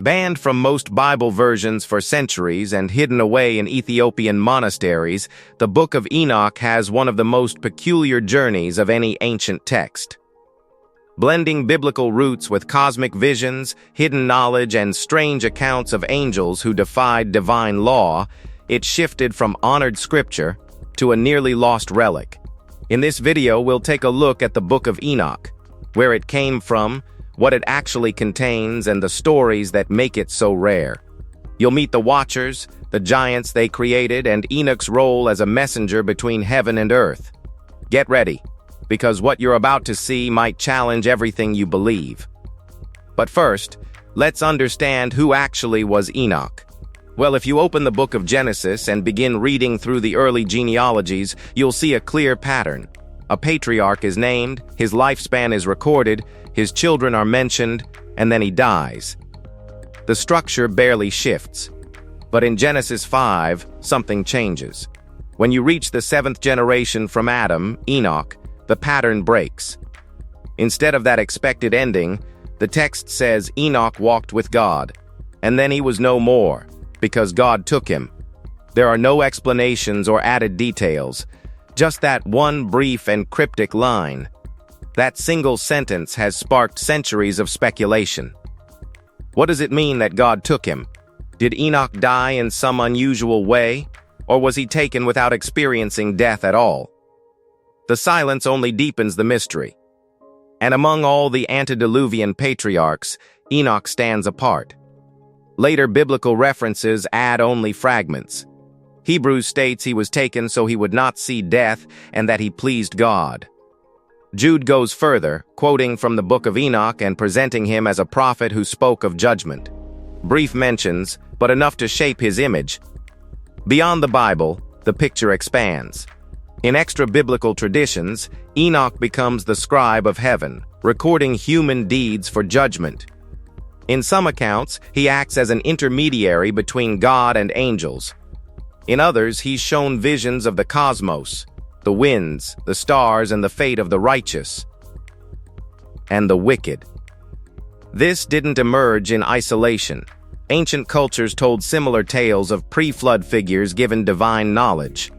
Banned from most Bible versions for centuries and hidden away in Ethiopian monasteries, the Book of Enoch has one of the most peculiar journeys of any ancient text. Blending biblical roots with cosmic visions, hidden knowledge, and strange accounts of angels who defied divine law, it shifted from honored scripture to a nearly lost relic. In this video, we'll take a look at the Book of Enoch, where it came from, what it actually contains, and the stories that make it so rare. You'll meet the Watchers, the giants they created, and Enoch's role as a messenger between heaven and earth. Get ready, because what you're about to see might challenge everything you believe. But first, let's understand who actually was Enoch. Well, if you open the book of Genesis and begin reading through the early genealogies, you'll see a clear pattern. A patriarch is named, his lifespan is recorded, his children are mentioned, and then he dies. The structure barely shifts. But in Genesis 5, something changes. When you reach the seventh generation from Adam, Enoch, the pattern breaks. Instead of that expected ending, the text says Enoch walked with God, and then he was no more, because God took him. There are no explanations or added details, just that one brief and cryptic line. That single sentence has sparked centuries of speculation. What does it mean that God took him? Did Enoch die in some unusual way, or was he taken without experiencing death at all? The silence only deepens the mystery. And among all the antediluvian patriarchs, Enoch stands apart. Later biblical references add only fragments. Hebrews states he was taken so he would not see death and that he pleased God. Jude goes further, quoting from the Book of Enoch and presenting him as a prophet who spoke of judgment. Brief mentions, but enough to shape his image. Beyond the Bible, the picture expands. In extra-biblical traditions, Enoch becomes the scribe of heaven, recording human deeds for judgment. In some accounts, he acts as an intermediary between God and angels. In others, he's shown visions of the cosmos, the winds, the stars, and the fate of the righteous and the wicked. This didn't emerge in isolation. Ancient cultures told similar tales of pre-flood figures given divine knowledge.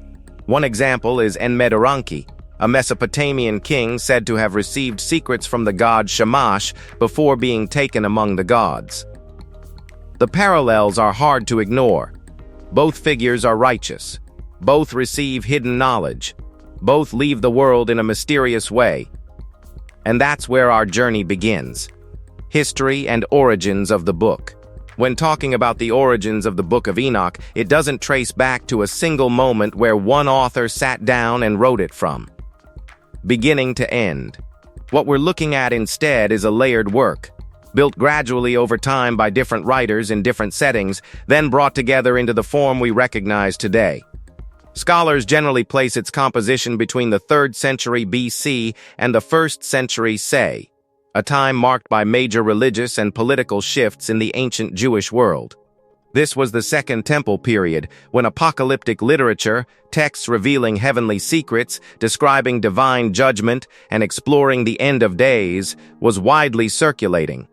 One example is Enmedaranki, a Mesopotamian king said to have received secrets from the god Shamash before being taken among the gods. The parallels are hard to ignore. Both figures are righteous. Both receive hidden knowledge. Both leave the world in a mysterious way. And that's where our journey begins. History and origins of the book. When talking about the origins of the Book of Enoch, it doesn't trace back to a single moment where one author sat down and wrote it from, beginning to end. What we're looking at instead is a layered work, built gradually over time by different writers in different settings, then brought together into the form we recognize today. Scholars generally place its composition between the 3rd century BC and the 1st century CE, a time marked by major religious and political shifts in the ancient Jewish world. This was the Second Temple period, when apocalyptic literature, texts revealing heavenly secrets, describing divine judgment, and exploring the end of days, was widely circulating.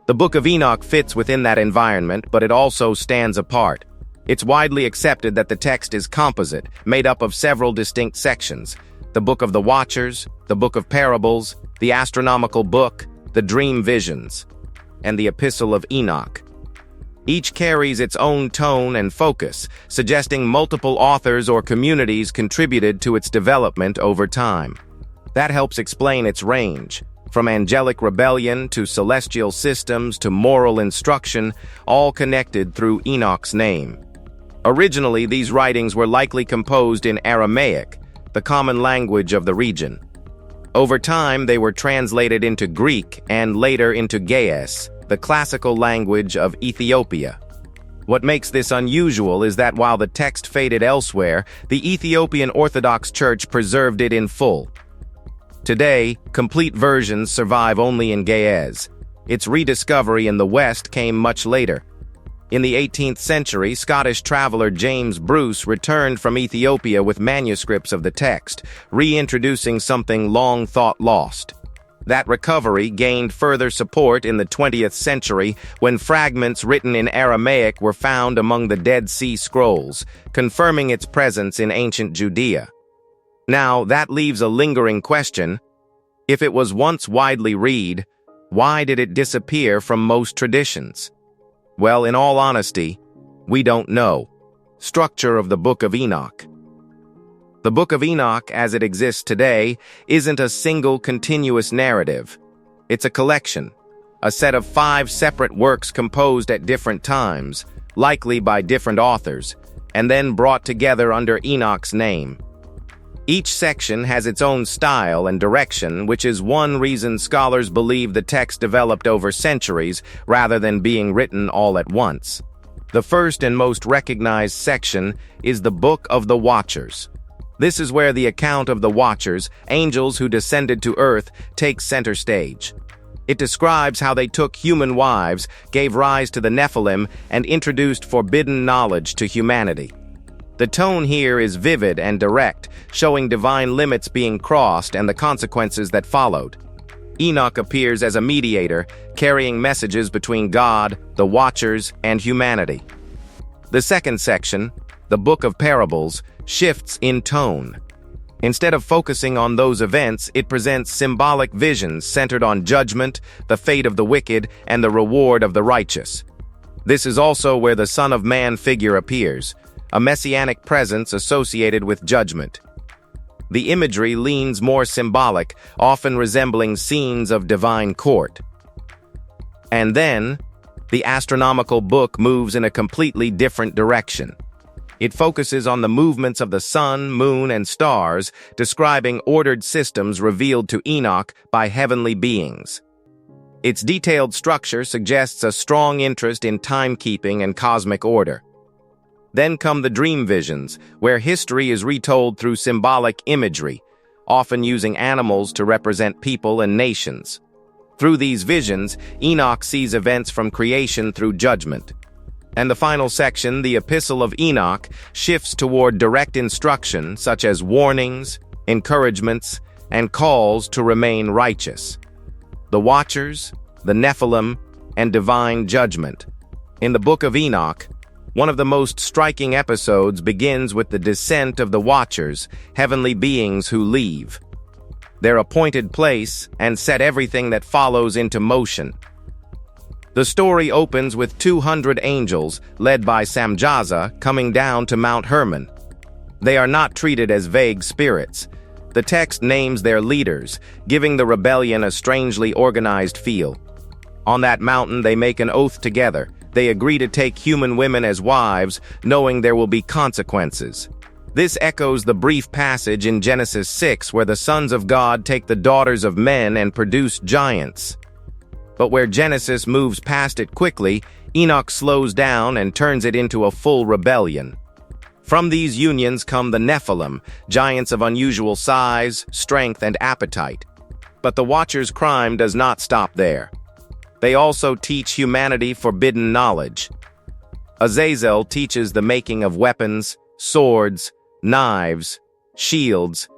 The Book of Enoch fits within that environment, but it also stands apart. It's widely accepted that the text is composite, made up of several distinct sections: the Book of the Watchers, the Book of Parables, the Astronomical Book, the Dream Visions, and the Epistle of Enoch. Each carries its own tone and focus, suggesting multiple authors or communities contributed to its development over time. That helps explain its range. From angelic rebellion to celestial systems to moral instruction, all connected through Enoch's name. Originally, these writings were likely composed in Aramaic, the common language of the region. Over time, they were translated into Greek and later into Ge'ez, the classical language of Ethiopia. What makes this unusual is that while the text faded elsewhere, the Ethiopian Orthodox Church preserved it in full. Today, complete versions survive only in Ge'ez. Its rediscovery in the West came much later. In the 18th century, Scottish traveler James Bruce returned from Ethiopia with manuscripts of the text, reintroducing something long thought lost. That recovery gained further support in the 20th century when fragments written in Aramaic were found among the Dead Sea Scrolls, confirming its presence in ancient Judea. Now, that leaves a lingering question. If it was once widely read, why did it disappear from most traditions? Well, in all honesty, we don't know. Structure of the Book of Enoch. The Book of Enoch, as it exists today, isn't a single continuous narrative. It's a collection, a set of 5 separate works composed at different times, likely by different authors, and then brought together under Enoch's name. Each section has its own style and direction, which is one reason scholars believe the text developed over centuries rather than being written all at once. The first and most recognized section is the Book of the Watchers. This is where the account of the Watchers, angels who descended to earth, takes center stage. It describes how they took human wives, gave rise to the Nephilim, and introduced forbidden knowledge to humanity. The tone here is vivid and direct, showing divine limits being crossed and the consequences that followed. Enoch appears as a mediator, carrying messages between God, the Watchers, and humanity. The second section, the Book of Parables, shifts in tone. Instead of focusing on those events, it presents symbolic visions centered on judgment, the fate of the wicked, and the reward of the righteous. This is also where the Son of Man figure appears, a messianic presence associated with judgment. The imagery leans more symbolic, often resembling scenes of divine court. And then, the astronomical book moves in a completely different direction. It focuses on the movements of the sun, moon, and stars, describing ordered systems revealed to Enoch by heavenly beings. Its detailed structure suggests a strong interest in timekeeping and cosmic order. Then come the dream visions, where history is retold through symbolic imagery, often using animals to represent people and nations. Through these visions, Enoch sees events from creation through judgment. And the final section, the Epistle of Enoch, shifts toward direct instruction, such as warnings, encouragements, and calls to remain righteous. The Watchers, the Nephilim, and divine judgment. In the Book of Enoch, one of the most striking episodes begins with the descent of the Watchers, heavenly beings who leave their appointed place and set everything that follows into motion. The story opens with 200 angels, led by Samjaza, coming down to Mount Hermon. They are not treated as vague spirits. The text names their leaders, giving the rebellion a strangely organized feel. On that mountain, they make an oath together. They agree to take human women as wives, knowing there will be consequences. This echoes the brief passage in Genesis 6 where the sons of God take the daughters of men and produce giants. But where Genesis moves past it quickly, Enoch slows down and turns it into a full rebellion. From these unions come the Nephilim, giants of unusual size, strength, and appetite. But the Watchers' crime does not stop there. They also teach humanity forbidden knowledge. Azazel teaches the making of weapons, swords, knives, shields,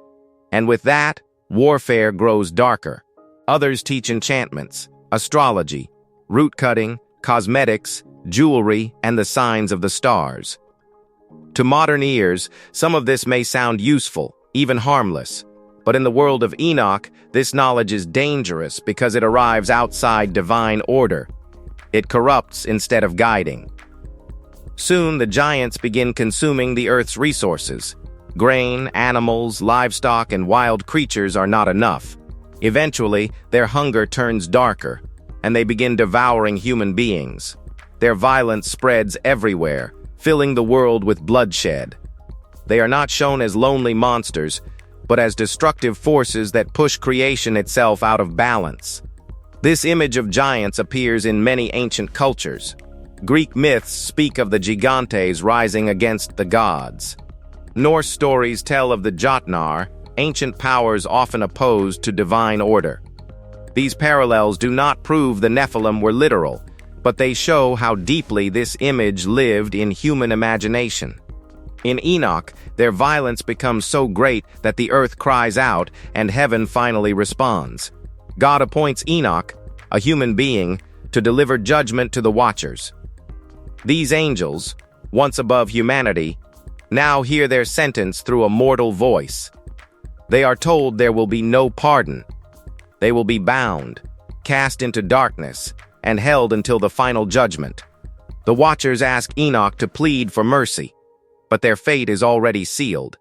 and with that, warfare grows darker. Others teach enchantments, astrology, root cutting, cosmetics, jewelry, and the signs of the stars. To modern ears, some of this may sound useful, even harmless. But in the world of Enoch, this knowledge is dangerous because it arrives outside divine order. It corrupts instead of guiding. Soon, the giants begin consuming the earth's resources. Grain, animals, livestock, and wild creatures are not enough. Eventually, their hunger turns darker, and they begin devouring human beings. Their violence spreads everywhere, filling the world with bloodshed. They are not shown as lonely monsters, but as destructive forces that push creation itself out of balance. This image of giants appears in many ancient cultures. Greek myths speak of the gigantes rising against the gods. Norse stories tell of the Jotnar, ancient powers often opposed to divine order. These parallels do not prove the Nephilim were literal, but they show how deeply this image lived in human imagination. In Enoch, their violence becomes so great that the earth cries out and heaven finally responds. God appoints Enoch, a human being, to deliver judgment to the Watchers. These angels, once above humanity, now hear their sentence through a mortal voice. They are told there will be no pardon. They will be bound, cast into darkness, and held until the final judgment. The Watchers ask Enoch to plead for mercy, but their fate is already sealed.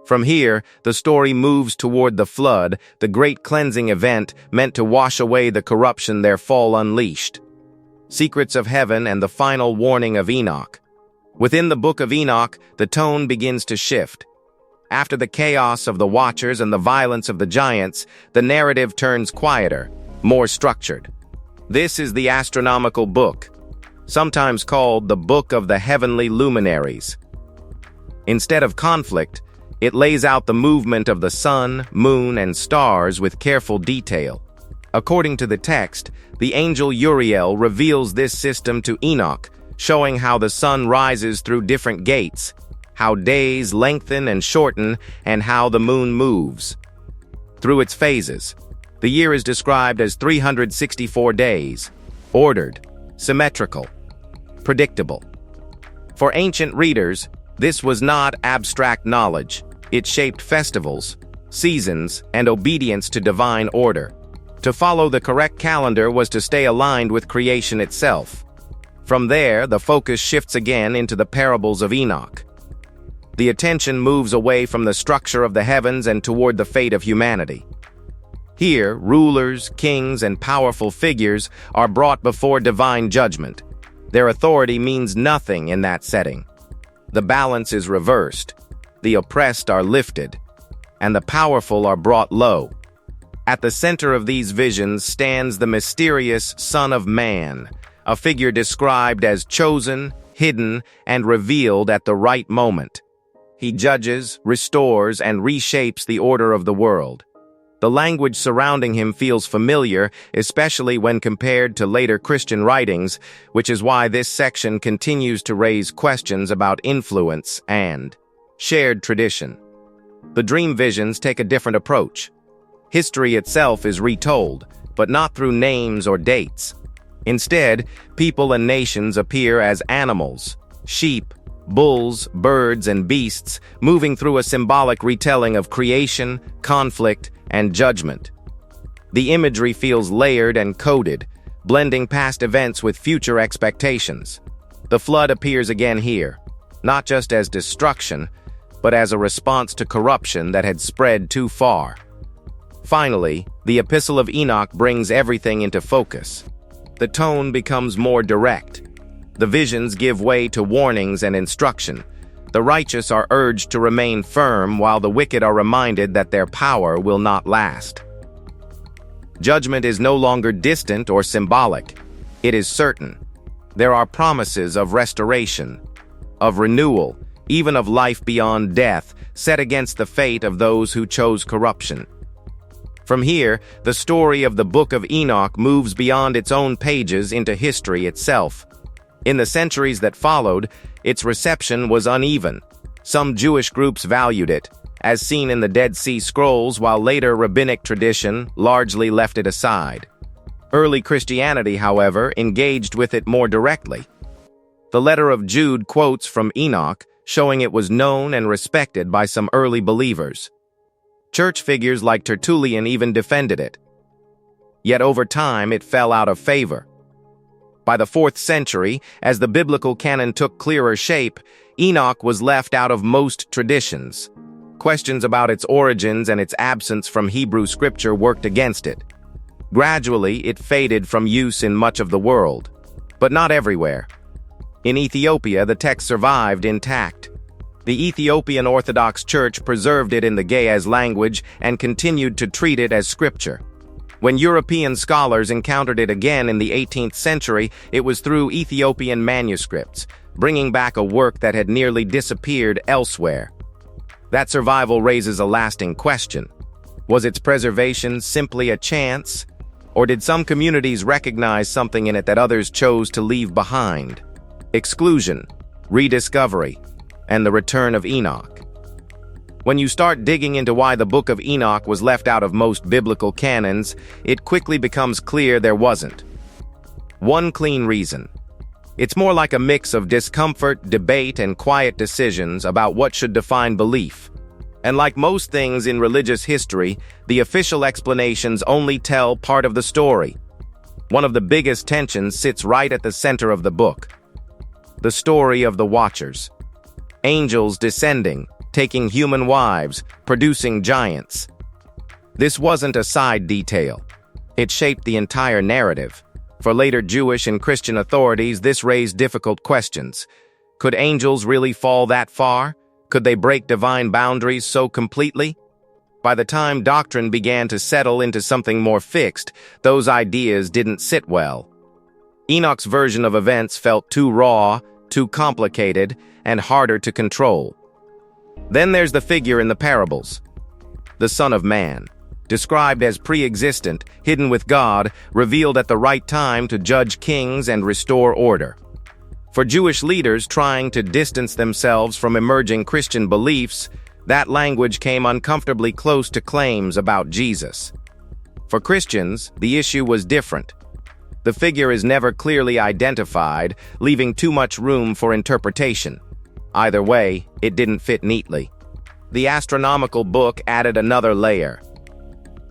From here, the story moves toward the flood, the great cleansing event meant to wash away the corruption their fall unleashed. Secrets of heaven and the final warning of Enoch. Within the Book of Enoch, the tone begins to shift. After the chaos of the Watchers and the violence of the giants, the narrative turns quieter, more structured. This is the astronomical book, sometimes called the Book of the Heavenly Luminaries. Instead of conflict, it lays out the movement of the sun, moon, and stars with careful detail. According to the text, the angel Uriel reveals this system to Enoch, showing how the sun rises through different gates, how days lengthen and shorten, and how the moon moves. Through its phases, the year is described as 364 days, ordered, symmetrical, predictable. For ancient readers, this was not abstract knowledge. It shaped festivals, seasons, and obedience to divine order. To follow the correct calendar was to stay aligned with creation itself. From there, the focus shifts again into the parables of Enoch. The attention moves away from the structure of the heavens and toward the fate of humanity. Here, rulers, kings, and powerful figures are brought before divine judgment. Their authority means nothing in that setting. The balance is reversed. The oppressed are lifted, and the powerful are brought low. At the center of these visions stands the mysterious Son of Man, a figure described as chosen, hidden, and revealed at the right moment. He judges, restores, and reshapes the order of the world. The language surrounding him feels familiar, especially when compared to later Christian writings, which is why this section continues to raise questions about influence and shared tradition. The dream visions take a different approach. History itself is retold, but not through names or dates. Instead, people and nations appear as animals, sheep, bulls, birds, and beasts, moving through a symbolic retelling of creation, conflict, and judgment. The imagery feels layered and coded, blending past events with future expectations. The flood appears again here, not just as destruction, but as a response to corruption that had spread too far. Finally, the Epistle of Enoch brings everything into focus. The tone becomes more direct. The visions give way to warnings and instruction. The righteous are urged to remain firm, while the wicked are reminded that their power will not last. Judgment is no longer distant or symbolic. It is certain. There are promises of restoration, of renewal, even of life beyond death, set against the fate of those who chose corruption. From here, the story of the Book of Enoch moves beyond its own pages into history itself. In the centuries that followed, its reception was uneven. Some Jewish groups valued it, as seen in the Dead Sea Scrolls, while later rabbinic tradition largely left it aside. Early Christianity, however, engaged with it more directly. The letter of Jude quotes from Enoch, showing it was known and respected by some early believers. Church figures like Tertullian even defended it. Yet over time, it fell out of favor. By the 4th century, as the biblical canon took clearer shape, Enoch was left out of most traditions. Questions about its origins and its absence from Hebrew scripture worked against it. Gradually, it faded from use in much of the world, but not everywhere. In Ethiopia, the text survived intact. The Ethiopian Orthodox Church preserved it in the Ge'ez language and continued to treat it as scripture. When European scholars encountered it again in the 18th century, it was through Ethiopian manuscripts, bringing back a work that had nearly disappeared elsewhere. That survival raises a lasting question. Was its preservation simply a chance, or did some communities recognize something in it that others chose to leave behind? Exclusion, rediscovery, and the return of Enoch. When you start digging into why the Book of Enoch was left out of most biblical canons, it quickly becomes clear there wasn't. One clean reason. It's more like a mix of discomfort, debate, and quiet decisions about what should define belief. And like most things in religious history, the official explanations only tell part of the story. One of the biggest tensions sits right at the center of the book. The story of the Watchers. Angels descending, taking human wives, producing giants. This wasn't a side detail. It shaped the entire narrative. For later Jewish and Christian authorities, this raised difficult questions. Could angels really fall that far? Could they break divine boundaries so completely? By the time doctrine began to settle into something more fixed, those ideas didn't sit well. Enoch's version of events felt too raw, too complicated, and harder to control. Then there's the figure in the parables, the Son of Man. Described as pre-existent, hidden with God, revealed at the right time to judge kings and restore order. For Jewish leaders trying to distance themselves from emerging Christian beliefs, that language came uncomfortably close to claims about Jesus. For Christians, the issue was different. The figure is never clearly identified, leaving too much room for interpretation. Either way, it didn't fit neatly. The astronomical book added another layer.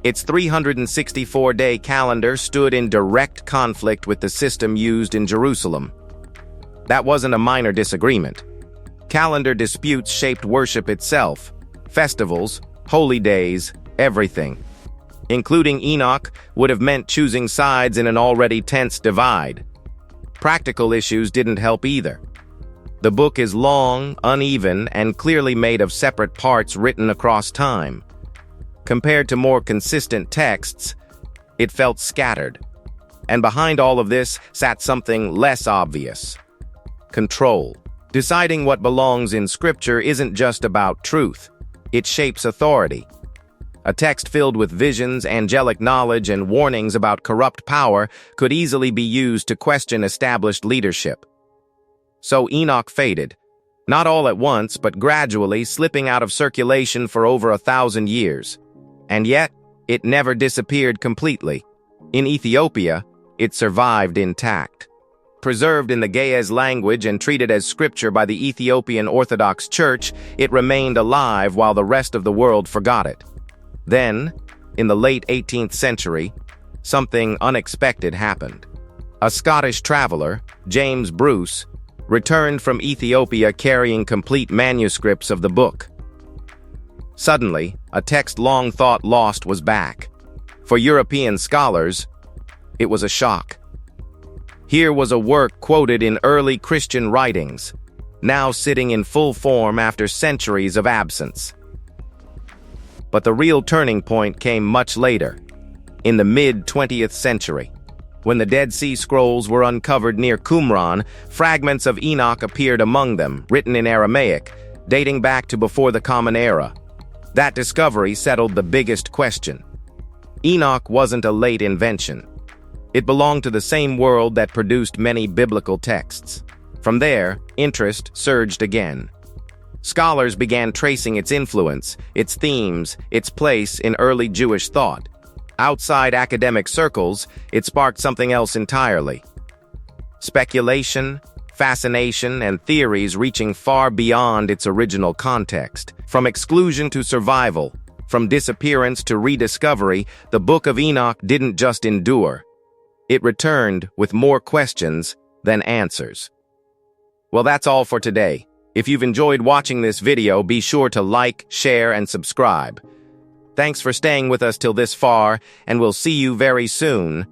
Its 364-day calendar stood in direct conflict with the system used in Jerusalem. That wasn't a minor disagreement. Calendar disputes shaped worship itself, festivals, holy days, everything. Including Enoch would have meant choosing sides in an already tense divide. Practical issues didn't help either. The book is long, uneven, and clearly made of separate parts written across time. Compared to more consistent texts, it felt scattered. And behind all of this sat something less obvious. Control. Deciding what belongs in Scripture isn't just about truth. It shapes authority. A text filled with visions, angelic knowledge, and warnings about corrupt power could easily be used to question established leadership. So Enoch faded. Not all at once, but gradually, slipping out of circulation for over 1,000 years. And yet, it never disappeared completely. In Ethiopia, it survived intact. Preserved in the Ge'ez language and treated as scripture by the Ethiopian Orthodox Church, it remained alive while the rest of the world forgot it. Then, in the late 18th century, something unexpected happened. A Scottish traveler, James Bruce, returned from Ethiopia carrying complete manuscripts of the book. Suddenly, a text long thought lost was back. For European scholars, it was a shock. Here was a work quoted in early Christian writings, now sitting in full form after centuries of absence. But the real turning point came much later, in the mid-20th century. When the Dead Sea Scrolls were uncovered near Qumran, fragments of Enoch appeared among them, written in Aramaic, dating back to before the Common Era. That discovery settled the biggest question. Enoch wasn't a late invention. It belonged to the same world that produced many biblical texts. From there, interest surged again. Scholars began tracing its influence, its themes, its place in early Jewish thought. Outside academic circles, it sparked something else entirely. Speculation, fascination, and theories reaching far beyond its original context. From exclusion to survival, from disappearance to rediscovery, the Book of Enoch didn't just endure. It returned with more questions than answers. Well, that's all for today. If you've enjoyed watching this video, be sure to like, share, and subscribe. Thanks for staying with us till this far, and we'll see you very soon.